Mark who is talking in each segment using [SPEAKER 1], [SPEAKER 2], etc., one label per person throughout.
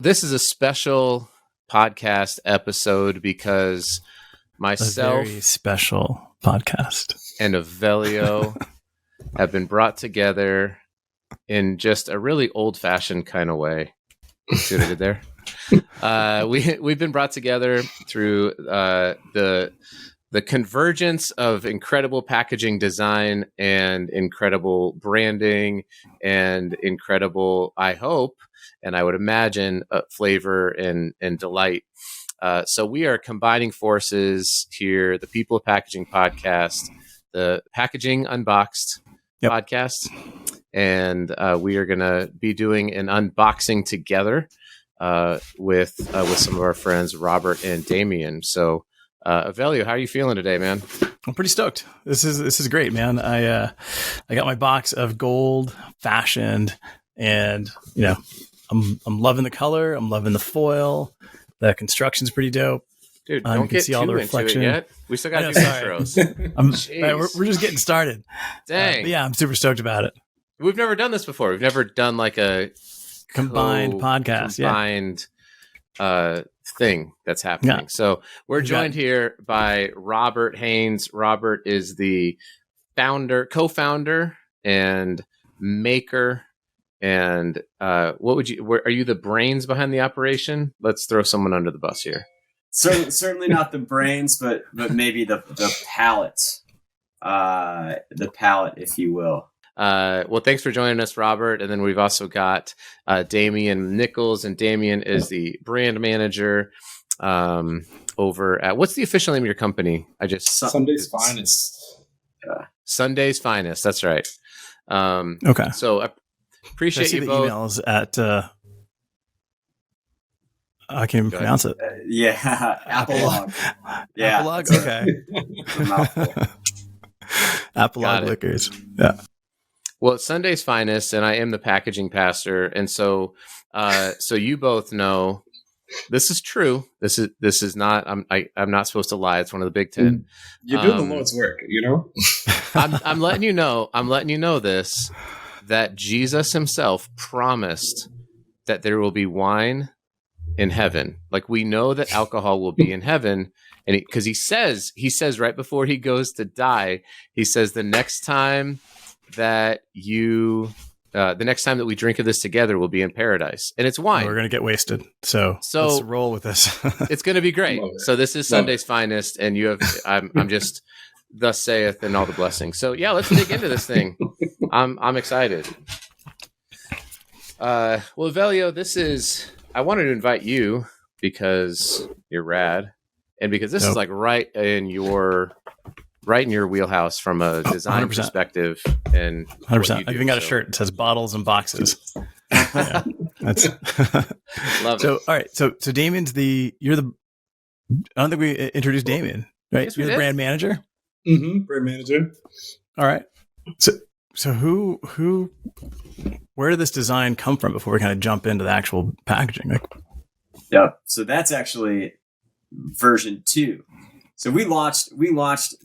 [SPEAKER 1] This is a special podcast episode because myself,
[SPEAKER 2] a very special podcast,
[SPEAKER 1] and Avelio have been brought together in just a really old-fashioned kind of way. See what I did there? We've been brought together through the convergence of incredible packaging design and incredible branding and incredible, I hope, and I would imagine, flavor and delight. So we are combining forces here, the People of Packaging podcast, the Packaging Unboxd podcast, and we are going to be doing an unboxing together with some of our friends, Robert and Damien. So, Avelio, how are you feeling today, man?
[SPEAKER 2] I'm pretty stoked. This is great, man. I got my box of gold fashioned, and I'm loving the color. I'm loving the foil. The construction's pretty dope.
[SPEAKER 1] Dude, don't get see all the reflection into it yet. We still got to do intros.
[SPEAKER 2] We're just getting stared.
[SPEAKER 1] Dang.
[SPEAKER 2] Yeah, I'm super stoked about it.
[SPEAKER 1] We've never done this before. We've never done like a
[SPEAKER 2] combined podcast,
[SPEAKER 1] thing that's happening.
[SPEAKER 2] Yeah.
[SPEAKER 1] So we're joined here by Robert Haynes. Robert is the co-founder, and maker. And are you the brains behind the operation? Let's throw someone under the bus here.
[SPEAKER 3] Certainly not the brains, but maybe the palate, if you will.
[SPEAKER 1] Well, thanks for joining us, Robert. And then we've also got Damien Nichols, and Damien is the brand manager over at, what's the official name of your company?
[SPEAKER 4] Sunday's Finest.
[SPEAKER 1] Sunday's Finest. That's right.
[SPEAKER 2] Okay.
[SPEAKER 1] So I appreciate you both.
[SPEAKER 2] Emails at I can't even pronounce it.
[SPEAKER 3] Apolog. Yeah.
[SPEAKER 2] Apolog. Okay. Apolog Liquors. Yeah.
[SPEAKER 1] Well, it's Sunday's Finest, and I am the packaging pastor, and so you both know this is true. This is not. I'm not supposed to lie. It's one of the Big Ten.
[SPEAKER 4] You're doing the Lord's work,
[SPEAKER 1] I'm letting you know. I'm letting you know this, that Jesus himself promised that there will be wine in heaven. Like, we know that alcohol will be in heaven, and because he says right before he goes to die, he says the next time that we drink of this together will be in paradise, and it's wine.
[SPEAKER 2] We're gonna get wasted, so let's roll with this.
[SPEAKER 1] It's gonna be great. So this is Sunday's Finest, and you have I'm just thus saith and all the blessings. So yeah, let's dig into this thing. I'm excited. Well, Avelio, I wanted to invite you because you're rad, and because this is like right in your wheelhouse from a design 100%. Perspective. And
[SPEAKER 2] 100%. I even got a shirt that says bottles and boxes. Yeah, that's
[SPEAKER 1] love
[SPEAKER 2] so,
[SPEAKER 1] it.
[SPEAKER 2] All right. So Damien's I don't think we introduced Damien, right?
[SPEAKER 1] Yes,
[SPEAKER 2] you're the brand manager.
[SPEAKER 4] Mm-hmm. Brand manager.
[SPEAKER 2] All right. So where did this design come from before we kind of jump into the actual packaging?
[SPEAKER 3] Yeah. So that's actually version 2. So we launched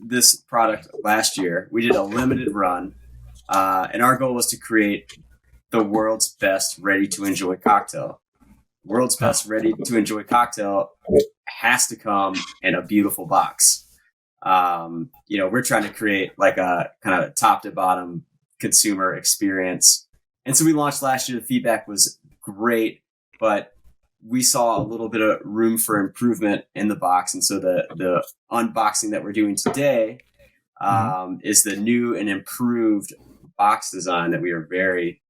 [SPEAKER 3] this product last year. We did a limited run, and our goal was to create the world's best ready-to-enjoy cocktail. World's best ready-to-enjoy cocktail has to come in a beautiful box. We're trying to create like a kind of top-to-bottom consumer experience. And so we launched last year. The feedback was great, but we saw a little bit of room for improvement in the box. And so the unboxing that we're doing today is the new and improved box design that we are very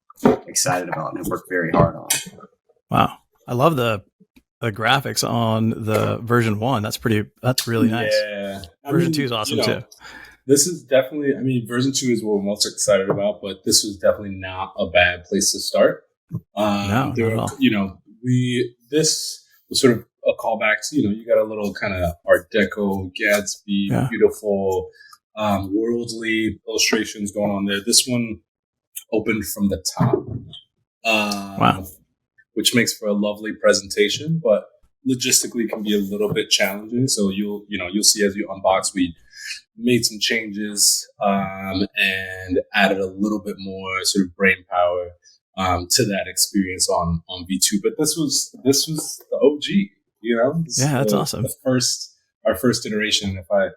[SPEAKER 3] excited about and have worked very hard on.
[SPEAKER 2] Wow. I love the graphics on the version 1. That's really nice.
[SPEAKER 4] Yeah.
[SPEAKER 2] Version 2 is awesome too.
[SPEAKER 4] This is definitely, version 2 is what we're most excited about, but this was definitely not a bad place to start.
[SPEAKER 2] No, not at all.
[SPEAKER 4] This was sort of a callback to, you got a little kind of Art Deco, Gatsby, beautiful, worldly illustrations going on there. This one opened from the top,
[SPEAKER 2] wow,
[SPEAKER 4] which makes for a lovely presentation, but logistically can be a little bit challenging. So you'll see as you unbox, we made some changes and added a little bit more sort of brain power to that experience on V2. But this was the OG, you know.
[SPEAKER 2] That's awesome.
[SPEAKER 4] Our first iteration. If I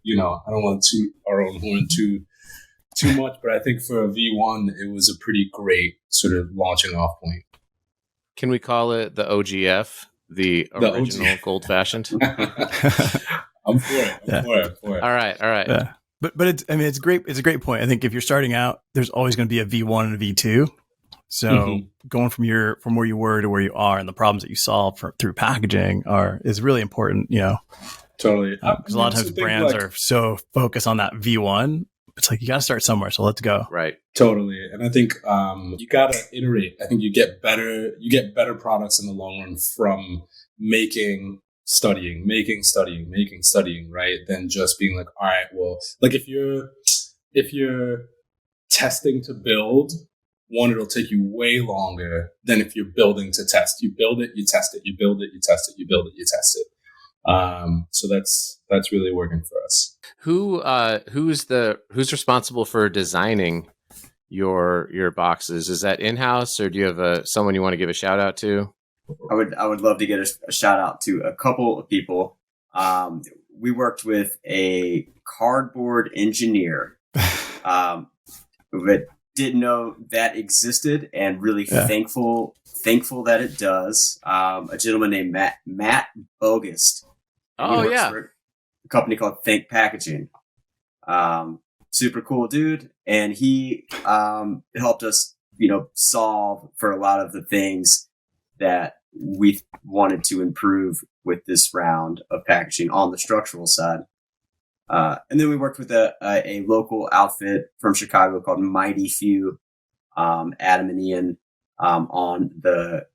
[SPEAKER 4] don't want to toot our own horn too much, but I think for a V1, it was a pretty great sort of launching off point.
[SPEAKER 1] Can we call it the OGF, the original Gold Fashioned?
[SPEAKER 4] I'm for it.
[SPEAKER 1] All right.
[SPEAKER 2] Yeah. But it's great. It's a great point. I think if you're starting out, there's always going to be a V1 and a V2. So going from where you were to where you are, and the problems that you solve through packaging is really important.
[SPEAKER 4] Totally.
[SPEAKER 2] Because a lot of times brands are so focused on that V1. It's like you got to start somewhere. So let's go.
[SPEAKER 1] Right.
[SPEAKER 4] Totally. And I think you got to iterate. I think you get better products in the long run from studying, right? Than just being like, all right, well, like if you're testing to build, one, it'll take you way longer than if you're building to test. You build it, you test it, you build it, you test it, you build it, you test it. So that's really working for us.
[SPEAKER 1] Who's responsible for designing your boxes? Is that in-house, or do you have someone you want to give a shout out to?
[SPEAKER 3] I would love to get a shout out to a couple of people. We worked with a cardboard engineer, but didn't know that existed, and really thankful that it does. A gentleman named Matt Bogust.
[SPEAKER 1] Oh yeah,
[SPEAKER 3] for a company called Think Packaging. Super cool dude, and he helped us, solve for a lot of the things that we wanted to improve with this round of packaging on the structural side. And then we worked with a local outfit from Chicago called Mighty Few, Adam and Ian, on the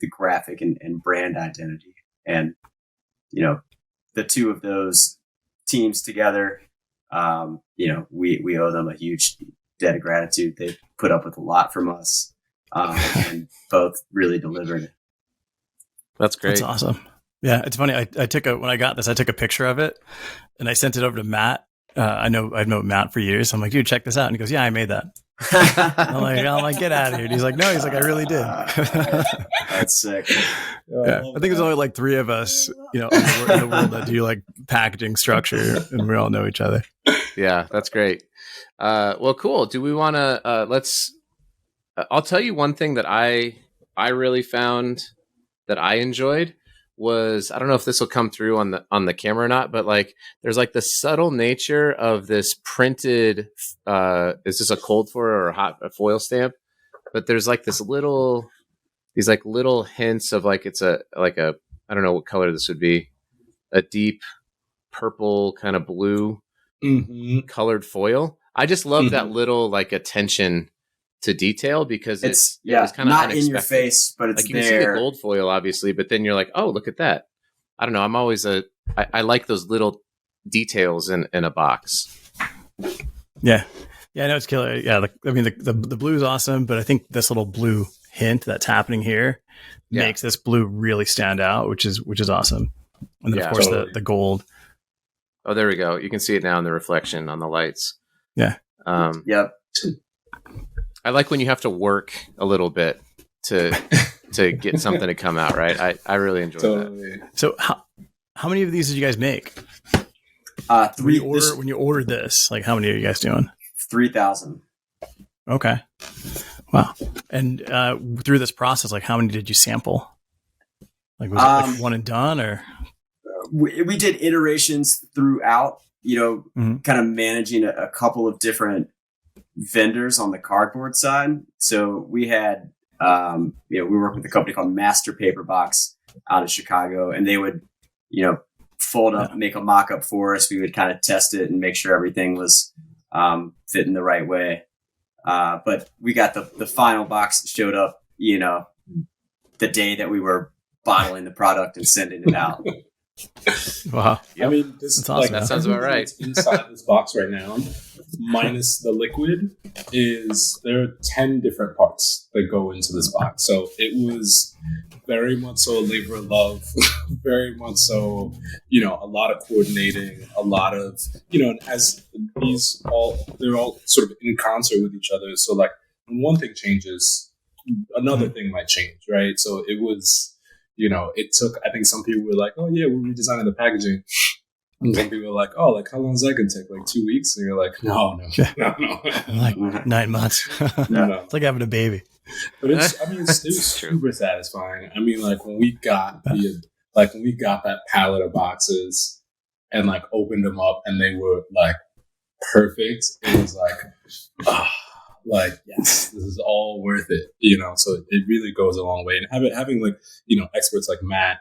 [SPEAKER 3] graphic and brand identity. And, the two of those teams together, we owe them a huge debt of gratitude. They put up with a lot from us, and both really delivered.
[SPEAKER 1] That's great.
[SPEAKER 2] That's awesome. Yeah, it's funny. When I got this, I took a picture of it and I sent it over to Matt. I've known Matt for years. I'm like, dude, check this out. And he goes, yeah, I made that. I'm like, get out of here. And he's like, no, I really did.
[SPEAKER 3] That's sick.
[SPEAKER 2] Yeah. I think there's only like 3 of us, in the world that do like packaging structure, and we all know each other.
[SPEAKER 1] Yeah, that's great. Well, cool. Do we want to, I'll tell you one thing that I really found that I enjoyed was, I don't know if this will come through on the camera or not, but like there's like the subtle nature of this printed, is this a cold foil or a foil stamp? But there's like these little hints of like, it's I don't know what color this would be, a deep purple kind of blue colored foil. I just love that little like attention to detail, because it's kind of
[SPEAKER 3] not
[SPEAKER 1] unexpected.
[SPEAKER 3] In your face, but it's
[SPEAKER 1] like you
[SPEAKER 3] there.
[SPEAKER 1] can see the gold foil obviously, but then you're like, oh, look at that. I don't know. I'm always I like those little details in a box.
[SPEAKER 2] Yeah, I know it's killer. Yeah, the blue is awesome, but I think this little blue hint that's happening here makes this blue really stand out, which is awesome. And then of course totally. the gold.
[SPEAKER 1] Oh, there we go. You can see it now in the reflection on the lights.
[SPEAKER 2] Yeah.
[SPEAKER 3] Yep.
[SPEAKER 1] I like when you have to work a little bit to get something to come out right. I really enjoy that.
[SPEAKER 2] So how many of these did you guys make?
[SPEAKER 3] 3.
[SPEAKER 2] When you ordered this, like how many are you guys doing?
[SPEAKER 3] 3,000.
[SPEAKER 2] Okay. Wow. And through this process, like how many did you sample? Like was it like one and done, or?
[SPEAKER 3] We did iterations throughout, kind of managing a couple of different vendors on the cardboard side. So we had, we worked with a company called Master Paper Box out of Chicago, and they would, fold up, make a mock-up for us. We would kind of test it and make sure everything was fitting the right way. But we got the final box showed up, the day that we were bottling the product and sending it out.
[SPEAKER 2] Wow.
[SPEAKER 4] Yep. I mean, this is
[SPEAKER 1] awesome. That sounds about right.
[SPEAKER 4] Inside this box right now, minus the liquid, there are 10 different parts that go into this box. So it was very much so a labor of love, very much so, a lot of coordinating, a lot of, as they're all sort of in concert with each other. So like when one thing changes, another thing might change, right? So it was, it took, I think some people were like, oh yeah, we're redesigning the packaging. And some people were like, oh, like how long is that going to take? Like 2 weeks? And you're like, no.
[SPEAKER 2] Like 9 months.
[SPEAKER 4] No.
[SPEAKER 2] It's like having a baby.
[SPEAKER 4] But it was super satisfying. I mean, like when we got that pallet of boxes and like opened them up and they were like perfect, it was like, yes, this is all worth it, so it really goes a long way. And having like, experts like Matt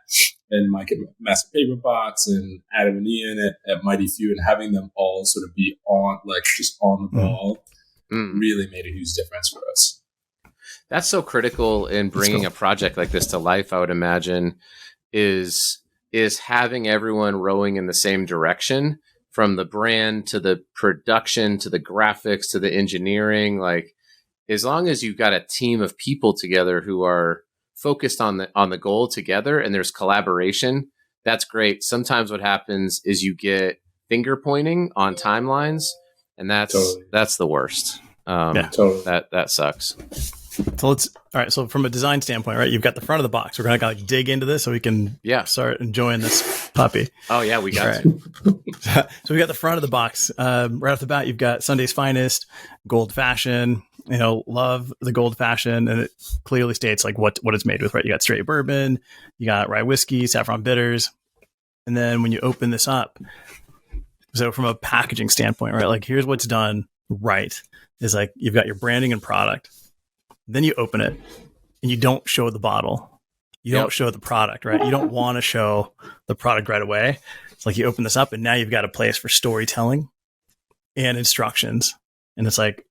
[SPEAKER 4] and Mike at Master Paper Box and Adam and Ian at Mighty Few, and having them all sort of be on, like just on the ball, really made a huge difference for us.
[SPEAKER 1] That's so critical in bringing a project like this to life, I would imagine, is having everyone rowing in the same direction, from the brand to the production to the graphics to the engineering. Like, as long as you've got a team of people together who are focused on the goal together and there's collaboration, that's great. Sometimes what happens is you get finger pointing on timelines, and that's the worst.
[SPEAKER 4] Totally.
[SPEAKER 1] That sucks.
[SPEAKER 2] So all right. So from a design standpoint, right, you've got the front of the box. We're going to like dig into this so we can start enjoying this puppy.
[SPEAKER 1] Oh yeah, we got to.
[SPEAKER 2] So we got the front of the box. Right off the bat, you've got Sunday's Finest, Gold Fashion. Love the Gold Fashion, and it clearly states like what it's made with, right? You got straight bourbon, you got rye whiskey, saffron bitters, and then when you open this up, so from a packaging standpoint, right, like here's what's done right is like you've got your branding and product. Then you open it and you don't show the bottle. You don't show the product, right? You don't want to show the product right away. It's like you open this up and now you've got a place for storytelling and instructions. And it's like,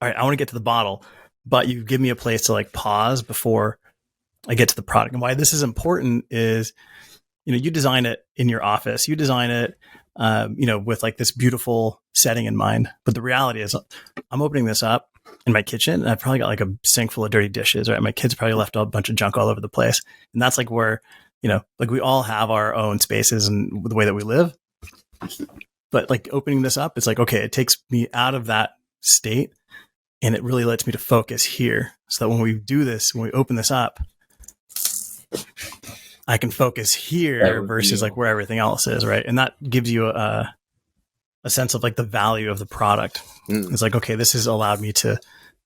[SPEAKER 2] all right, I want to get to the bottle, but you give me a place to like pause before I get to the product. And why this is important is, you design it in your office, you design it, with like this beautiful setting in mind. But the reality is I'm opening this up in my kitchen and I've probably got like a sink full of dirty dishes, right? My kids probably left a bunch of junk all over the place. And that's like where, like we all have our own spaces and the way that we live. But like opening this up, it's like, okay, it takes me out of that state and it really lets me to focus here. So that when we open this up, I can focus here versus like where everything else is, right? And that gives you a sense of like the value of the product. It's like, okay, this has allowed me to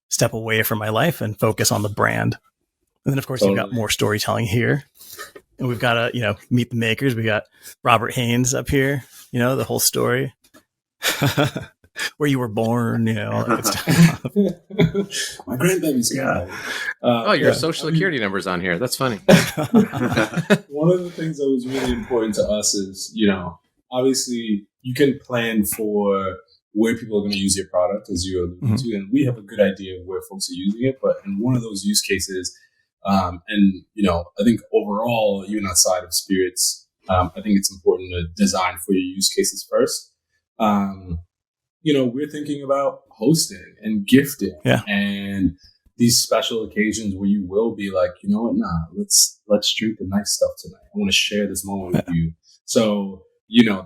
[SPEAKER 2] step away from my life and focus on the brand. And then of course you've got more storytelling here. And we've got to, meet the makers. We got Robert Haynes up here, the whole story. Where you were born, all that good stuff.
[SPEAKER 4] My grandbaby's guy.
[SPEAKER 1] Your social security number's on here. That's funny.
[SPEAKER 4] One of the things that was really important to us is, obviously you can plan for where people are going to use your product, as you alluded to, and we have a good idea of where folks are using it. But in one of those use cases, I think overall, even outside of spirits, I think it's important to design for your use cases first. We're thinking about hosting and gifting and these special occasions where you will be like, you know what, let's drink the nice stuff tonight. I want to share this moment with you. So,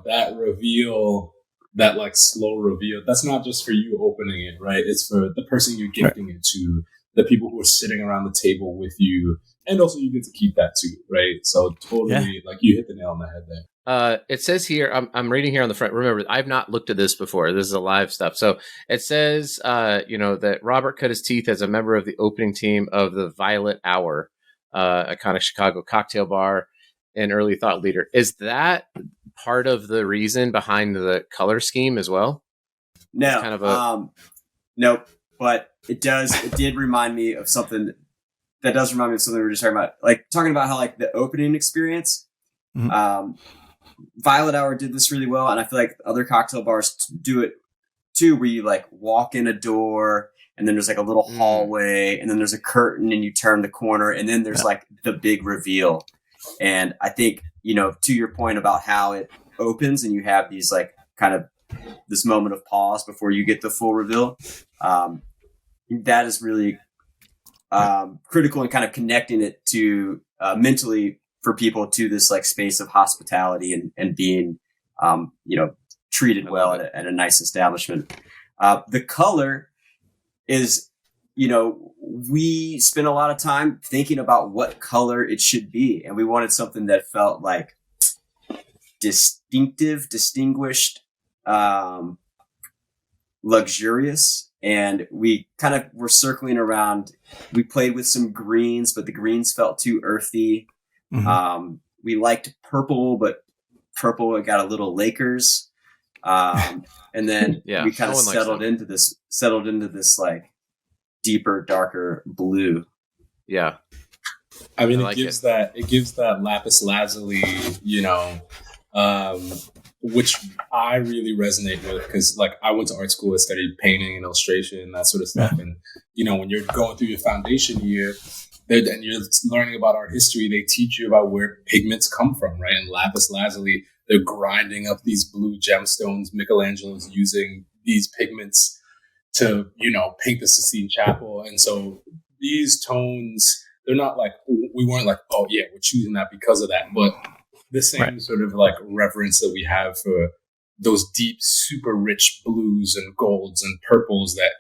[SPEAKER 4] that reveal, that like slow reveal, that's not just for you opening it, right? It's for the person you're gifting it to, the people who are sitting around the table with you. And also you get to keep that too, right? So totally, like you hit the nail on the head there.
[SPEAKER 1] It says here, I'm reading here on the front. Remember, I've not looked at this before. This is a live stuff. So it says, that Robert cut his teeth as a member of the opening team of the Violet Hour, iconic Chicago cocktail bar and early thought leader. Is that part of the reason behind the color scheme as well?
[SPEAKER 3] No,
[SPEAKER 1] it's kind of
[SPEAKER 3] nope. But it did remind me of something. That does remind me of something we were just talking about. Like talking about how like the opening experience. Violet Hour did this really well, and I feel like other cocktail bars do it too, where you like walk in a door and then there's like a little hallway and then there's a curtain and you turn the corner and then there's like the big reveal. And I think, to your point about how it opens and you have these like kind of this moment of pause before you get the full reveal, that is really critical in kind of connecting it to mentally for people to this like space of hospitality and being, treated well at a nice establishment. The color is we spent a lot of time thinking about what color it should be. And we wanted something that felt like distinguished, luxurious. And we kind of were circling around. We played with some greens, but the greens felt too earthy. Mm-hmm. We liked purple, but purple, it got a little Lakers. And then we kind of settled into this like deeper, darker blue.
[SPEAKER 1] Yeah.
[SPEAKER 4] I mean, it gives that lapis lazuli, which I really resonate with, because like I went to art school, I studied painting and illustration and that sort of stuff. And, when you're going through your foundation year and you're learning about art history, they teach you about where pigments come from, right? And lapis lazuli, they're grinding up these blue gemstones. Michelangelo's using these pigments to, paint the Sistine Chapel. And so these tones, they're not like, we weren't like, oh yeah, we're choosing that because of that. But the same sort of like reverence that we have for those deep, super rich blues and golds and purples that,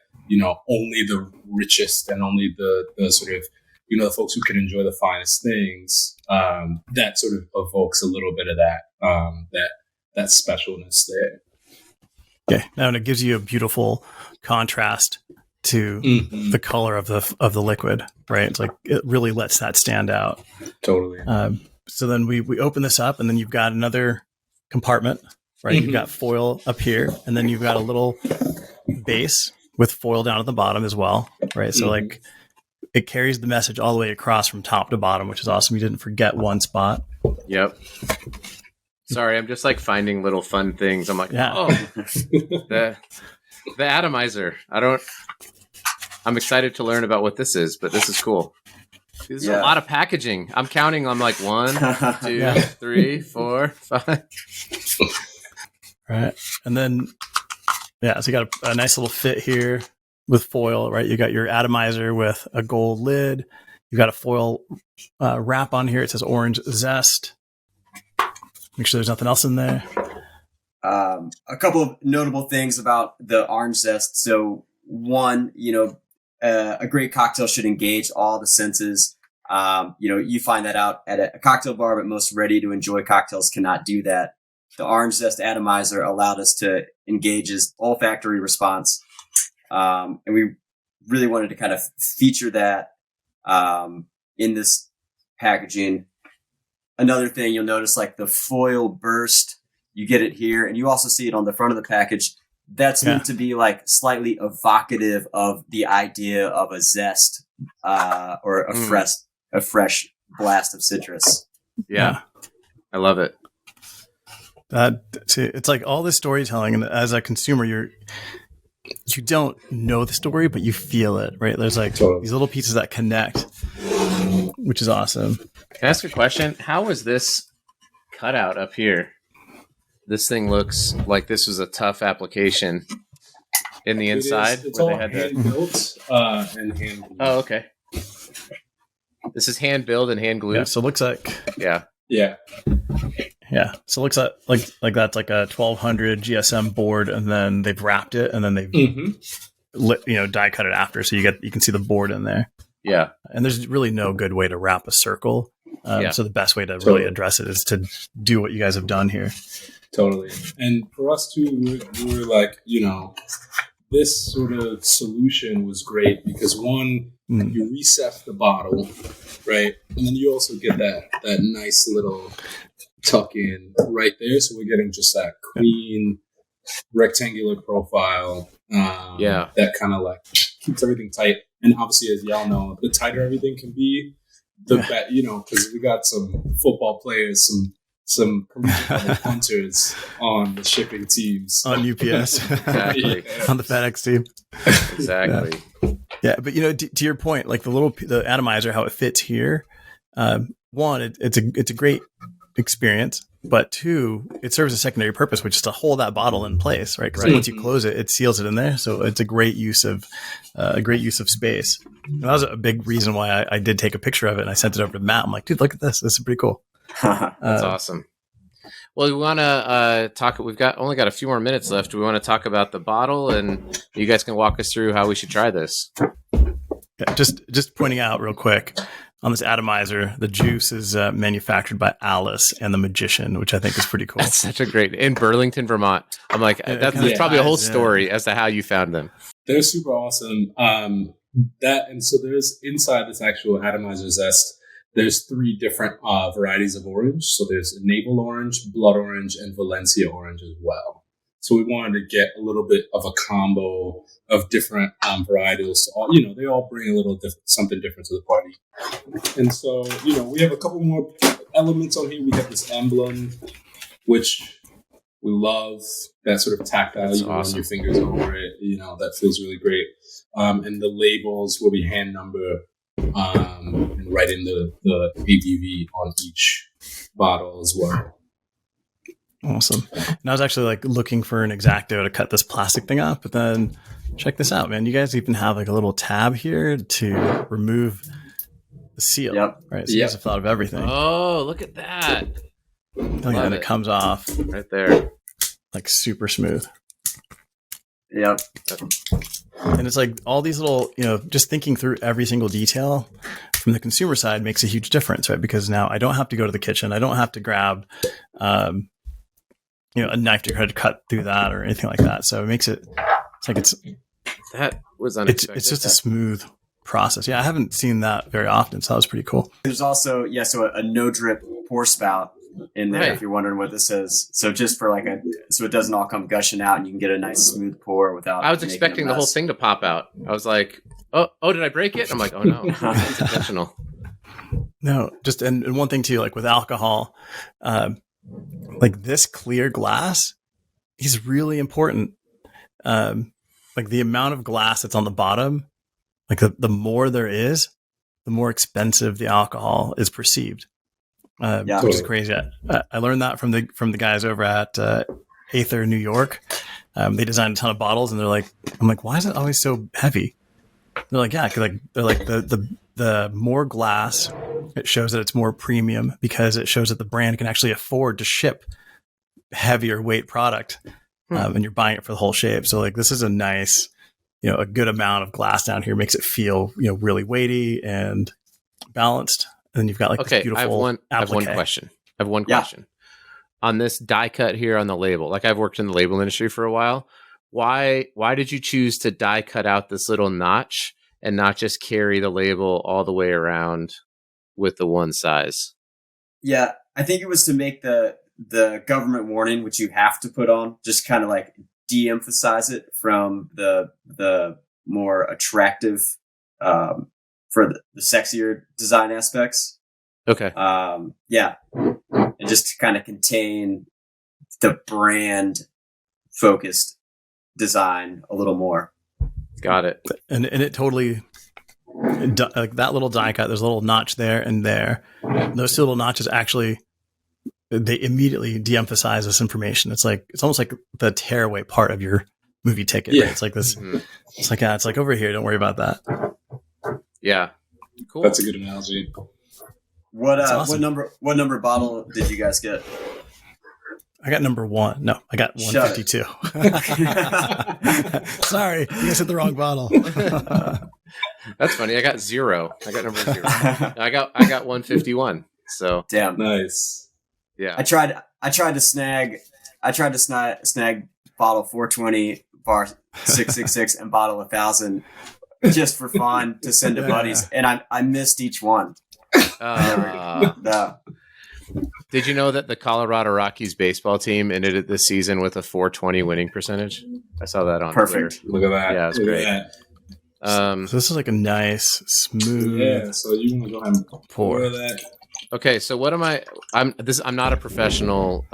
[SPEAKER 4] only the richest and only the sort of, the folks who can enjoy the finest things, that sort of evokes a little bit of that specialness there.
[SPEAKER 2] Okay. Now, and it gives you a beautiful contrast to the color of the liquid, right? It's like, it really lets that stand out.
[SPEAKER 4] Totally.
[SPEAKER 2] So then we open this up, and then you've got another compartment, right? You've got foil up here, and then you've got a little base with foil down at the bottom as well, right? So like, it carries the message all the way across from top to bottom, which is awesome. You didn't forget one spot.
[SPEAKER 1] Yep. Sorry, I'm just like finding little fun things. I'm like, the atomizer. I'm excited to learn about what this is, but this is cool. This is a lot of packaging. I'm counting. I'm like 1, 2, 3, 4, 5.
[SPEAKER 2] Right. And then, so you got a nice little fit here with foil, right? You got your atomizer with a gold lid. You got a foil wrap on here. It says orange zest. Make sure there's nothing else in there.
[SPEAKER 3] A couple of notable things about the orange zest. So one, a great cocktail should engage all the senses. You find that out at a cocktail bar, but most ready to enjoy cocktails cannot do that. The orange zest atomizer allowed us to engage his olfactory response. And we really wanted to kind of feature that in this packaging. Another thing you'll notice, like the foil burst, you get it here, and you also see it on the front of the package. That's meant to be like slightly evocative of the idea of a zest or a fresh blast of citrus.
[SPEAKER 1] Yeah. I love it.
[SPEAKER 2] It's like all this storytelling, and as a consumer, you don't know the story, but you feel it, right? There's like these little pieces that connect, which is awesome.
[SPEAKER 1] Can I ask a question? How was this cut out up here? This thing looks like this was a tough application in the inside.
[SPEAKER 4] It's all hand built and hand glued.
[SPEAKER 1] Oh, okay. This is hand built and hand glued.
[SPEAKER 2] Yeah, so it looks like
[SPEAKER 4] yeah.
[SPEAKER 2] So it looks like that's like a 1200 GSM board, and then they've wrapped it, and then they've die cut it after, so you can see the board in there.
[SPEAKER 1] Yeah,
[SPEAKER 2] and there's really no good way to wrap a circle. So the best way to really address it is to do what you guys have done here.
[SPEAKER 4] Totally. And for us too, we're like, this sort of solution was great because one, you reset the bottle, right? And then you also get that nice little tuck in right there. So we're getting just that clean rectangular profile. That kind of like keeps everything tight. And obviously, as y'all know, the tighter everything can be, the better, because we got some football players, some hunters on the shipping teams.
[SPEAKER 2] On UPS.
[SPEAKER 1] Exactly.
[SPEAKER 2] On the FedEx team.
[SPEAKER 1] Exactly.
[SPEAKER 2] Yeah, but to your point, like the atomizer, how it fits here, one, it's a great experience, but two, it serves a secondary purpose, which is to hold that bottle in place, right? Because once you close it, it seals it in there. So it's a great use of space. And that was a big reason why I did take a picture of it and I sent it over to Matt. I'm like, dude, look at this. This is pretty cool.
[SPEAKER 1] That's awesome. Well, we want to talk. We've only got a few more minutes left. Do we want to talk about the bottle, and you guys can walk us through how we should try this?
[SPEAKER 2] Yeah, just pointing out real quick on this atomizer, the juice is manufactured by Alice and the Magician, which I think is pretty cool.
[SPEAKER 1] That's such a great in Burlington, Vermont. I'm like, there's probably a whole story as to how you found them.
[SPEAKER 4] They're super awesome. So there's inside this actual atomizer zest. There's 3 different varieties of orange. So there's navel orange, blood orange, and Valencia orange as well. So we wanted to get a little bit of a combo of different varietals. They all bring a little something different to the party. And so, we have a couple more elements on here. We have this emblem, which we love. That sort of tactile, you can run your fingers over it. That feels really great. And the labels will be hand number and write in the ABV on each bottle as well.
[SPEAKER 2] Awesome. And I was actually looking for an X-Acto to cut this plastic thing up, but then check this out, man. You guys even have a little tab here to remove the seal.
[SPEAKER 3] Yep.
[SPEAKER 2] Right. So you guys have thought of everything.
[SPEAKER 1] Oh, look at that.
[SPEAKER 2] And it comes off
[SPEAKER 1] right there.
[SPEAKER 2] Super smooth.
[SPEAKER 3] Yep.
[SPEAKER 2] And it's all these little, just thinking through every single detail from the consumer side makes a huge difference, right? Because now I don't have to go to the kitchen. I don't have to grab, a knife to try to cut through that or anything like that. So it makes it,
[SPEAKER 1] that was unexpected.
[SPEAKER 2] It's just a smooth process. Yeah, I haven't seen that very often, so that was pretty cool.
[SPEAKER 3] There's also, so a no drip pour spout in there, if you're wondering what this is. So just for so it doesn't all come gushing out and you can get a nice smooth pour without.
[SPEAKER 1] I was expecting the whole thing to pop out. I was like, oh, did I break it? I'm like, oh no, it's intentional.
[SPEAKER 2] No, just, and one thing too, with alcohol, this clear glass is really important. The amount of glass that's on the bottom, the more there is, the more expensive the alcohol is perceived. Which is crazy. I learned that from the guys over at Aether New York. They designed a ton of bottles, and I'm like, why is it always so heavy? They're like, yeah, because they're like the more glass, it shows that it's more premium because it shows that the brand can actually afford to ship heavier weight product, and you're buying it for the whole shape. So this is a nice, a good amount of glass down here makes it feel really weighty and balanced. And then you've got this beautiful.
[SPEAKER 1] I have one question. On this die cut here on the label, I've worked in the label industry for a while. Why did you choose to die cut out this little notch and not just carry the label all the way around with the one size?
[SPEAKER 3] Yeah, I think it was to make the government warning, which you have to put on, just kind of de-emphasize it from the more attractive, for the sexier design aspects.
[SPEAKER 1] Okay.
[SPEAKER 3] And just to kind of contain the brand focused design a little more.
[SPEAKER 1] Got it.
[SPEAKER 2] And it totally, that little die cut, there's a little notch there and there. Those two little notches actually, they immediately de-emphasize this information. It's almost like the tearaway part of your movie ticket. Yeah. Right? It's this. Mm-hmm. It's like over here. Don't worry about that.
[SPEAKER 1] Yeah, cool.
[SPEAKER 4] That's a good analogy.
[SPEAKER 3] Awesome. What number bottle did you guys get?
[SPEAKER 2] I got number 1. No, I got 152. Sorry, you guys hit the wrong bottle.
[SPEAKER 1] That's funny. I got 0. I got number 0. I got 151. So
[SPEAKER 3] damn,
[SPEAKER 4] nice.
[SPEAKER 3] Yeah, I tried to snag bottle 420 bar 666 and bottle 1000 just for fun to send to buddies, and I missed each one. No.
[SPEAKER 1] Did you know that the Colorado Rockies baseball team ended this season with a 420 winning percentage? I saw that on Twitter.
[SPEAKER 4] Look at that.
[SPEAKER 1] Yeah, it's great.
[SPEAKER 2] So this is a nice, smooth.
[SPEAKER 4] Yeah. So you want to go ahead and pour that.
[SPEAKER 1] Okay. So what am I? I'm not a professional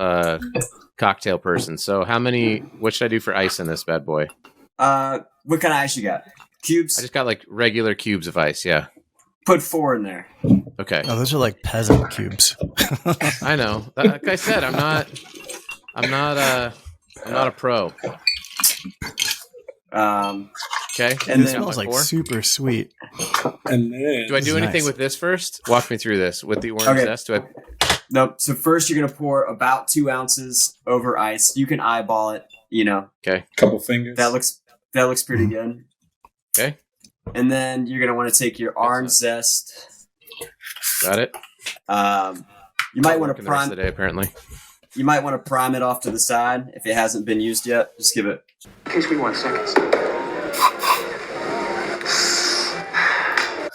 [SPEAKER 1] cocktail person. So what should I do for ice in this bad boy?
[SPEAKER 3] What kind of ice you got? Cubes?
[SPEAKER 1] I just got regular cubes of ice. Yeah.
[SPEAKER 3] Put 4 in there.
[SPEAKER 1] Okay.
[SPEAKER 2] Oh, those are peasant cubes.
[SPEAKER 1] I know. Like I said, I'm not a pro. Okay.
[SPEAKER 2] And it smells super sweet.
[SPEAKER 4] And then,
[SPEAKER 1] do I do anything with this first? Walk me through this with the orange zest.
[SPEAKER 3] Nope. So first you're going to pour about 2 ounces over ice. You can eyeball it,
[SPEAKER 1] Okay.
[SPEAKER 4] Couple fingers.
[SPEAKER 3] That looks pretty good.
[SPEAKER 1] Okay.
[SPEAKER 3] And then you're going to want to take your orange zest.
[SPEAKER 1] Got it.
[SPEAKER 3] You might want to
[SPEAKER 1] The rest
[SPEAKER 3] prime
[SPEAKER 1] of the day, apparently.
[SPEAKER 3] You might want to prime it off to the side if it hasn't been used yet. Just give it.
[SPEAKER 5] In case we want seconds.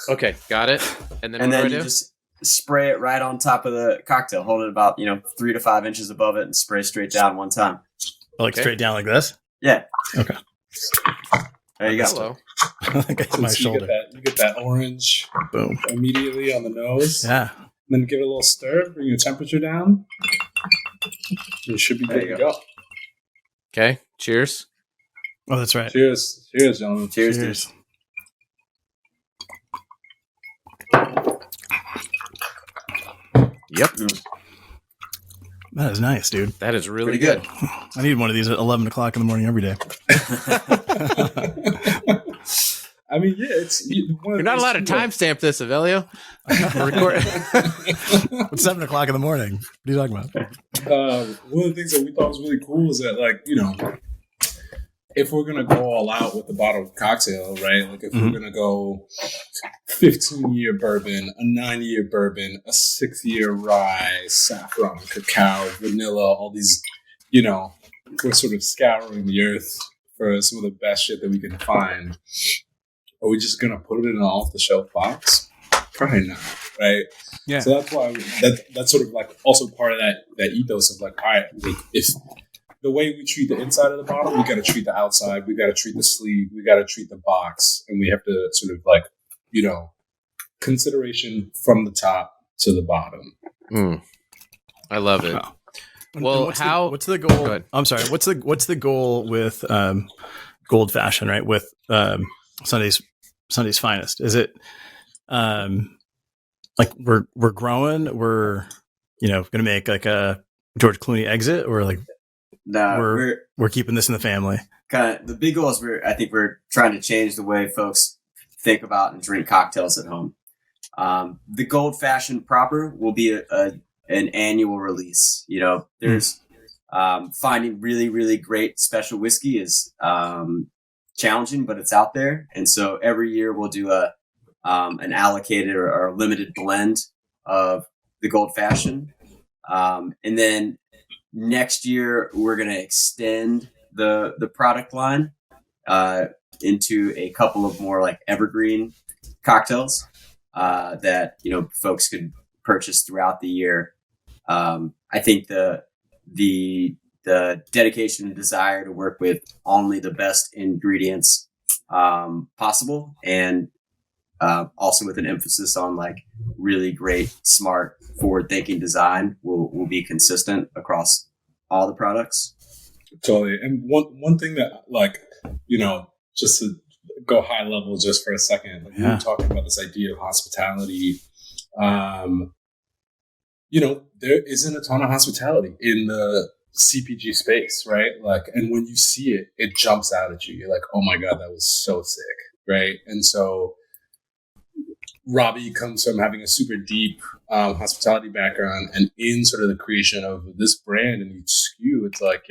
[SPEAKER 1] Okay, got it. And then
[SPEAKER 3] And
[SPEAKER 1] what
[SPEAKER 3] then
[SPEAKER 1] do I
[SPEAKER 3] you
[SPEAKER 1] do?
[SPEAKER 3] just spray it right on top of the cocktail. Hold it about 3 to 5 inches above it and spray straight down one time.
[SPEAKER 2] Like straight down like this?
[SPEAKER 3] Yeah.
[SPEAKER 2] Okay.
[SPEAKER 3] There you go.
[SPEAKER 1] Hello.
[SPEAKER 2] I think it's my
[SPEAKER 4] So
[SPEAKER 2] shoulder.
[SPEAKER 4] you get that orange
[SPEAKER 2] Boom.
[SPEAKER 4] immediately on the nose.
[SPEAKER 2] Yeah.
[SPEAKER 4] Then give it a little stir, bring your temperature down. You should be
[SPEAKER 3] There
[SPEAKER 4] good
[SPEAKER 3] you
[SPEAKER 4] to go.
[SPEAKER 1] Okay, cheers.
[SPEAKER 2] Oh, that's right.
[SPEAKER 4] Cheers. Cheers, gentlemen.
[SPEAKER 3] Cheers.
[SPEAKER 2] Cheers.
[SPEAKER 1] Yep,
[SPEAKER 2] That is nice, dude.
[SPEAKER 1] that is really
[SPEAKER 3] Pretty good.
[SPEAKER 1] good.
[SPEAKER 2] I need one of these at 11 o'clock in the morning every day.
[SPEAKER 4] I mean, yeah,
[SPEAKER 1] You're not allowed to timestamp this, Avelio. We're recording.
[SPEAKER 2] It's 7 o'clock in the morning. What are you talking about?
[SPEAKER 4] One of the things that we thought was really cool is that, like, if we're gonna go all out with the bottled cocktail, right? Like, if we're gonna go 15-year bourbon, a 9-year bourbon, a 6-year rye, saffron, cacao, vanilla, all these, we're sort of scouring the earth for some of the best shit that we can find. Are we just gonna put it in an off-the-shelf box? Probably not, right?
[SPEAKER 2] Yeah.
[SPEAKER 4] So that's why that's sort of like also part of that ethos of like, all right, like if the way we treat the inside of the bottle, we got to treat the outside, we got to treat the sleeve, we got to treat the box, and we have to sort of like, consideration from the top to the bottom.
[SPEAKER 1] I love it.
[SPEAKER 2] Wow.
[SPEAKER 1] Well,
[SPEAKER 2] what's the
[SPEAKER 1] Go
[SPEAKER 2] goal?
[SPEAKER 1] ahead.
[SPEAKER 2] I'm sorry. What's the goal with Gold Fashion, right? With Sunday's Finest. Is it like we're growing, we're going to make like a George Clooney exit, or like
[SPEAKER 3] No,
[SPEAKER 2] we're keeping this in the family?
[SPEAKER 3] kind of the big goal is I think we're trying to change the way folks think about and drink cocktails at home. The Gold Fashion proper will be an annual release. There's finding really, really great special whiskey is challenging, but it's out there. And so every year we'll do an allocated or limited blend of the Gold Fashion. And then next year we're going to extend the product line into a couple of more like evergreen cocktails that folks could purchase throughout the year. I think the dedication and desire to work with only the best ingredients possible, and also with an emphasis on like really great, smart, forward-thinking design will be consistent across all the products.
[SPEAKER 4] Totally. And one thing that, like, just to go high level just for a second, like, we were talking about this idea of hospitality. There isn't a ton of hospitality in the CPG space, right? Like, and when you see it, it jumps out at you. You're like, oh my God, that was so sick, right? And so Robbie comes from having a super deep hospitality background, and in sort of the creation of this brand and each SKU, it's like,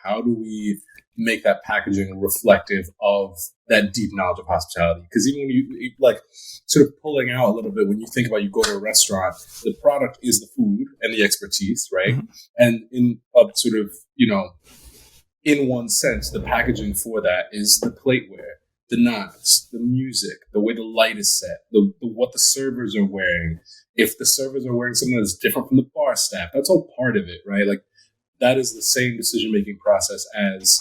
[SPEAKER 4] how do we make that packaging reflective of that deep knowledge of hospitality? Because even when you like sort of pulling out a little bit, when you think about you go to a restaurant, the product is the food and the expertise, right? Mm-hmm. And in a sort of, in one sense, the packaging for that is the plateware, the knives, the music, the way the light is set, what the servers are wearing. If the servers are wearing something that's different from the bar staff, that's all part of it, right? Like, that is the same decision-making process as,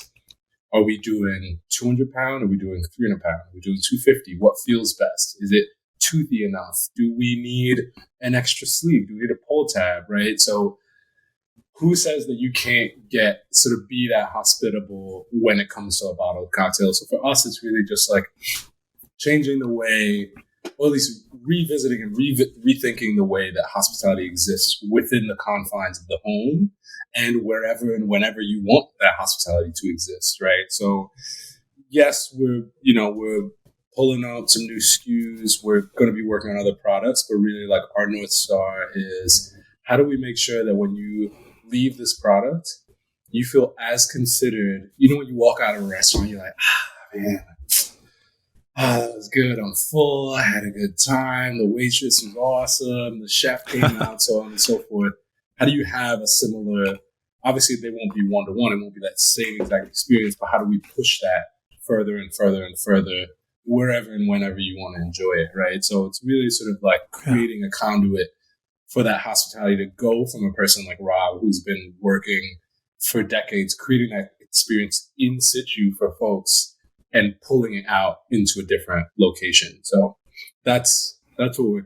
[SPEAKER 4] are we doing 200 pound? Are we doing 300 pound? Are we doing 250? What feels best? Is it toothy enough? Do we need an extra sleeve? Do we need a pull tab, right? So who says that you can't be that hospitable when it comes to a bottled cocktail? So for us, it's really just like changing the way, or at least revisiting and rethinking the way that hospitality exists within the confines of the home and wherever and whenever you want that hospitality to exist, right? So yes, we're pulling out some new SKUs. We're going to be working on other products, but really like our North Star is, how do we make sure that when you leave this product, you feel as considered, when you walk out of a restaurant, you're like, man, that was good. I'm full. I had a good time. The waitress was awesome. The chef came out, so on and so forth. How do you have a similar? Obviously, they won't be one-to-one. It won't be that same exact experience. But how do we push that further and further and further, wherever and whenever you want to enjoy it, right? So it's really sort of like creating a conduit for that hospitality to go from a person like Rob, who's been working for decades, creating that experience in situ for folks and pulling it out into a different location. So that's what we're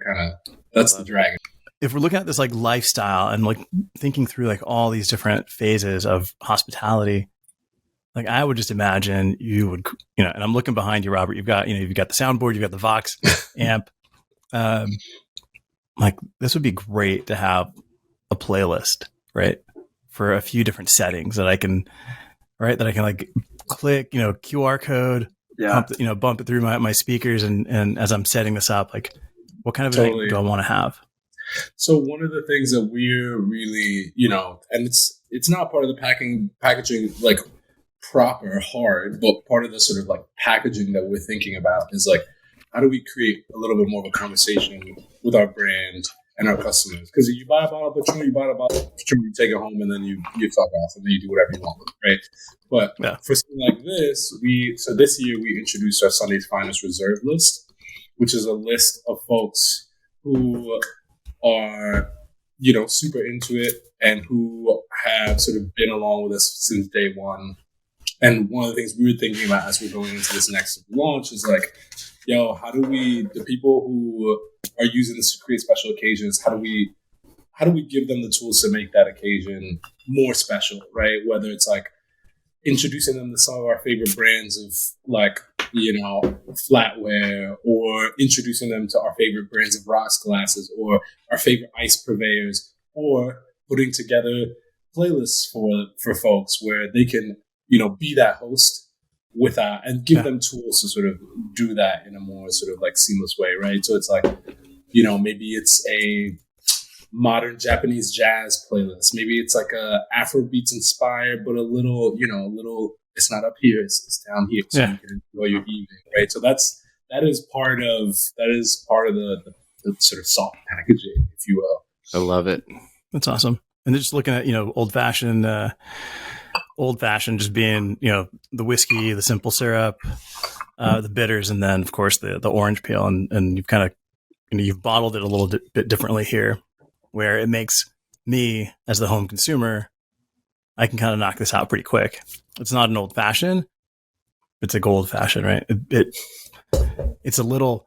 [SPEAKER 4] that's the dragon.
[SPEAKER 2] If we're looking at this like lifestyle and like thinking through like all these different phases of hospitality, like I would just imagine you would, and I'm looking behind you, Robert, you've got the soundboard, you've got the Vox amp. Like this would be great to have a playlist, right? For a few different settings that I can like click, QR code, bump it through my speakers. And as I'm setting this up, like what kind of thing do I want to have?
[SPEAKER 4] So one of the things that we're really, and it's not part of the packaging, like proper hard, but part of the sort of like packaging that we're thinking about is like, how do we create a little bit more of a conversation with our brand and our customers? Because you buy a bottle of Patron, you take it home and then you fuck off and then you do whatever you want with it, right? But for something like this, this year we introduced our Sunday's Finest Reserve list, which is a list of folks who are, super into it and who have sort of been along with us since day one. And one of the things we were thinking about as we're going into this next launch is like, how do the people who are using this to create special occasions, how do we give them the tools to make that occasion more special, right? Whether it's like introducing them to some of our favorite brands of like, flatware, or introducing them to our favorite brands of rocks glasses or our favorite ice purveyors, or putting together playlists for folks where they can, be that host with and give them tools to sort of do that in a more sort of like seamless way, right? So it's like, maybe it's a modern Japanese jazz playlist. Maybe it's like a Afrobeats inspired, but a little, it's not up here, it's down here, so you can enjoy your evening, right? So that is part of the sort of soft packaging, if you will.
[SPEAKER 1] I love it.
[SPEAKER 2] That's awesome. And just looking at old fashioned, just being the whiskey, the simple syrup, the bitters, and then of course the orange peel, and you've kind of you've bottled it a little bit differently here, where it makes me as the home consumer, I can kind of knock this out pretty quick. It's not an old fashioned, it's a gold fashioned, right? It's a little,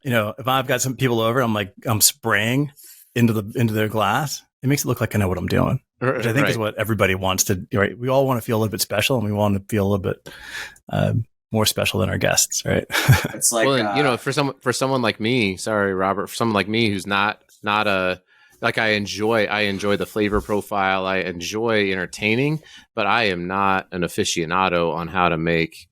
[SPEAKER 2] if I've got some people over, I'm spraying into their glass. It makes it look like I know what I'm doing, which I think is what everybody wants to, right? We all want to feel a little bit special, and we want to feel a little bit more special than our guests, right?
[SPEAKER 3] It's like,
[SPEAKER 1] for someone like me, sorry, Robert, for someone like me who's not a, like I enjoy the flavor profile. I enjoy entertaining, but I am not an aficionado on how to make,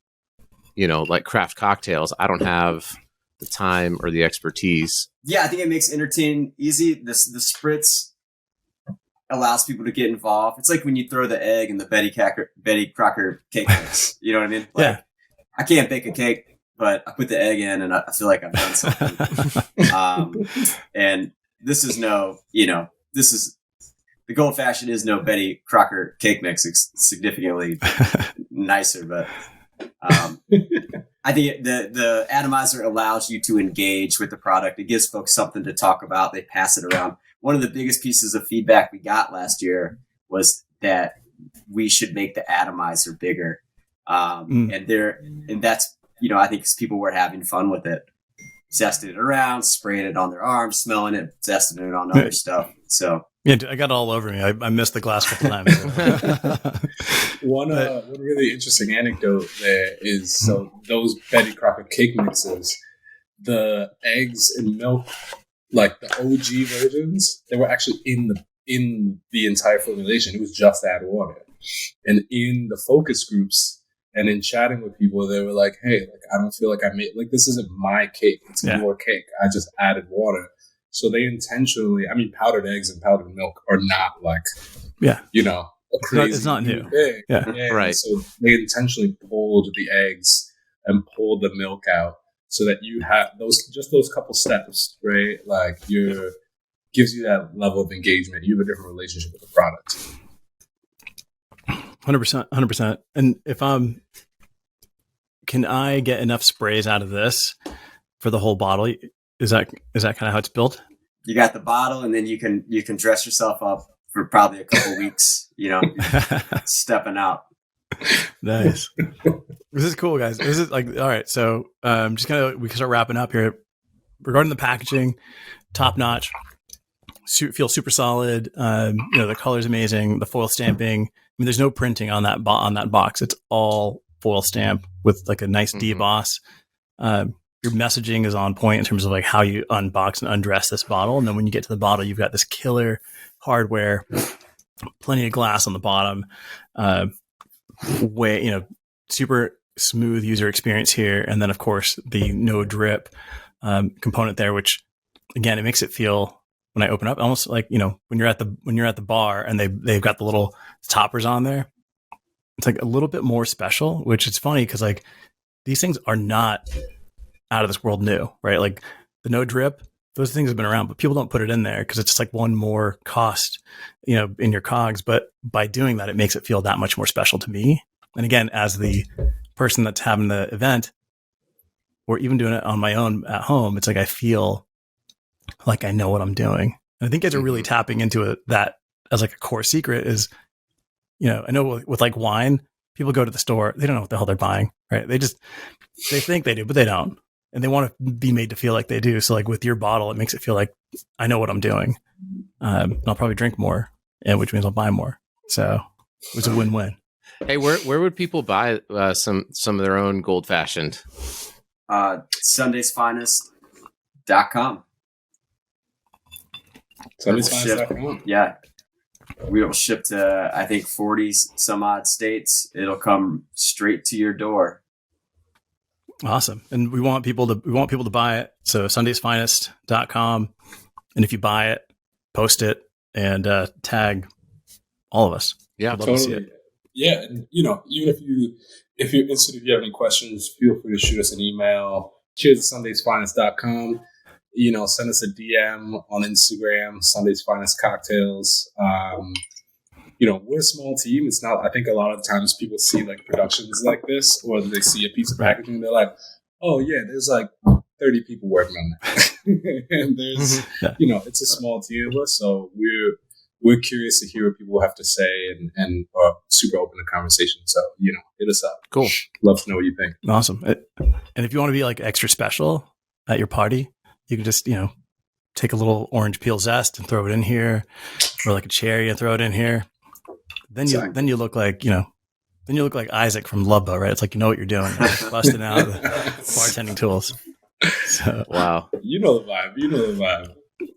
[SPEAKER 1] like craft cocktails. I don't have the time or the expertise.
[SPEAKER 3] Yeah, I think it makes entertaining easy. The spritz allows people to get involved. It's like when you throw the egg in the Betty Crocker cake mix. You know what I mean? Like, I can't bake a cake, but I put the egg in and I feel like I've done something. And this is the gold fashioned is no Betty Crocker cake mix. It's significantly nicer, but I think the atomizer allows you to engage with the product. It gives folks something to talk about. They pass it around. One of the biggest pieces of feedback we got last year was that we should make the atomizer bigger. And that's, I think people were having fun with it, zesting it around, spraying it on their arms, smelling it, zesting it on other stuff. So
[SPEAKER 2] yeah, I got it all over me. I missed the glass a couple times.
[SPEAKER 4] One really interesting anecdote there is, so those Betty Crocker cake mixes, the eggs and milk, like the OG versions, they were actually in the entire formulation. It was just add water. And in the focus groups and in chatting with people, they were like, hey, like, I don't feel like I made, like, this isn't my cake. It's your cake. I just added water. So they intentionally, powdered eggs and powdered milk are not like, a crazy.
[SPEAKER 2] It's not new.
[SPEAKER 4] Thing.
[SPEAKER 2] Yeah.
[SPEAKER 1] Right.
[SPEAKER 4] So they intentionally pulled the eggs and pulled the milk out so that you have those couple steps, right? Like gives you that level of engagement. You have a different relationship with the product.
[SPEAKER 2] 100%. And can I get enough sprays out of this for the whole bottle? Is that kind of how it's built?
[SPEAKER 3] You got the bottle, and then you can dress yourself up for probably a couple weeks, stepping out.
[SPEAKER 2] Nice. This is cool, guys. This is like, all right. So we can start wrapping up here. Regarding the packaging, top notch, feels super solid. The color's amazing. The foil stamping. I mean, there's no printing on that box. It's all foil stamp with like a nice deboss. Your messaging is on point in terms of like how you unbox and undress this bottle. And then when you get to the bottle, you've got this killer hardware, plenty of glass on the bottom, super smooth user experience here. And then of course the no drip component there, which again, it makes it feel, when I open up, almost like, when you're at the bar and they've got the little toppers on there, it's like a little bit more special, which is funny because like these things are not out of this world new, right? Like the no drip, those things have been around, but people don't put it in there because it's just like one more cost, in your cogs. But by doing that, it makes it feel that much more special to me. And again, as the person that's having the event or even doing it on my own at home, it's like I feel like I know what I'm doing. And I think guys are really tapping into it, that as like a core secret is, I know with like wine, people go to the store, they don't know what the hell they're buying, right? They think they do, but they don't. And they want to be made to feel like they do. So like with your bottle, it makes it feel like I know what I'm doing. And I'll probably drink more, which means I'll buy more. So it was a win-win.
[SPEAKER 1] Hey, where would people buy some of their own Gold Fashioned?
[SPEAKER 3] Sundaysfinest.com.
[SPEAKER 4] Sundaysfinest.com.
[SPEAKER 3] Yeah. We will ship to, I think, 40 some odd states. It'll come straight to your door.
[SPEAKER 2] Awesome. And we want people to buy it. So sundaysfinest.com. And if you buy it, post it and tag all of us.
[SPEAKER 1] Yeah,
[SPEAKER 2] I'd love to see it.
[SPEAKER 4] Yeah, and even if you're interested, if you have any questions, feel free to shoot us an email. Cheers@sundaysfinest.com. Send us a DM on Instagram, Sunday's Finest Cocktails. We're a small team. It's not, I think a lot of times people see like productions like this, or they see a piece of packaging, they're like, oh yeah, there's like 30 people working on that. And there's, it's a small team of us. So we're curious to hear what people have to say and are super open to conversation. So, hit us up.
[SPEAKER 1] Cool.
[SPEAKER 4] Love to know what you think.
[SPEAKER 2] Awesome. And if you want to be like extra special at your party, you can just, take a little orange peel zest and throw it in here, or like a cherry and throw it in here. Then you look like, Isaac from Love Boat, right? It's like, what you're doing, like busting out the bartending tools. So,
[SPEAKER 1] wow.
[SPEAKER 4] You know the vibe.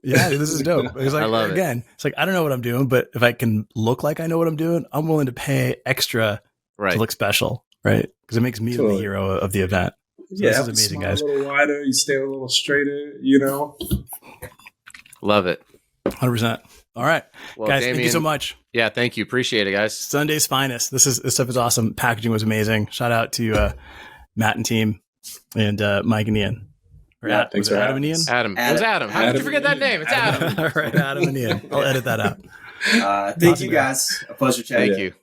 [SPEAKER 2] Yeah, this is dope. It's like,
[SPEAKER 1] I love
[SPEAKER 2] it. It's like, I don't know what I'm doing, but if I can look like I know what I'm doing, I'm willing to pay extra to look special, right? Because it makes me the hero of the event. So this is amazing, guys.
[SPEAKER 4] A little wider, you stay a little straighter,
[SPEAKER 1] Love it.
[SPEAKER 2] 100%. All right.
[SPEAKER 1] Well,
[SPEAKER 2] guys,
[SPEAKER 1] Damien,
[SPEAKER 2] thank you so much.
[SPEAKER 1] Yeah, thank you. Appreciate it, guys.
[SPEAKER 2] Sunday's Finest. This stuff is awesome. Packaging was amazing. Shout out to Matt and team and Mike and Ian.
[SPEAKER 4] Thanks for
[SPEAKER 2] Adam and Ian?
[SPEAKER 1] Adam. It was Adam. How did you forget that name? It's Adam.
[SPEAKER 2] All right, Adam and Ian. I'll edit that out.
[SPEAKER 3] Thank you, guys. A pleasure chatting.
[SPEAKER 1] Thank you.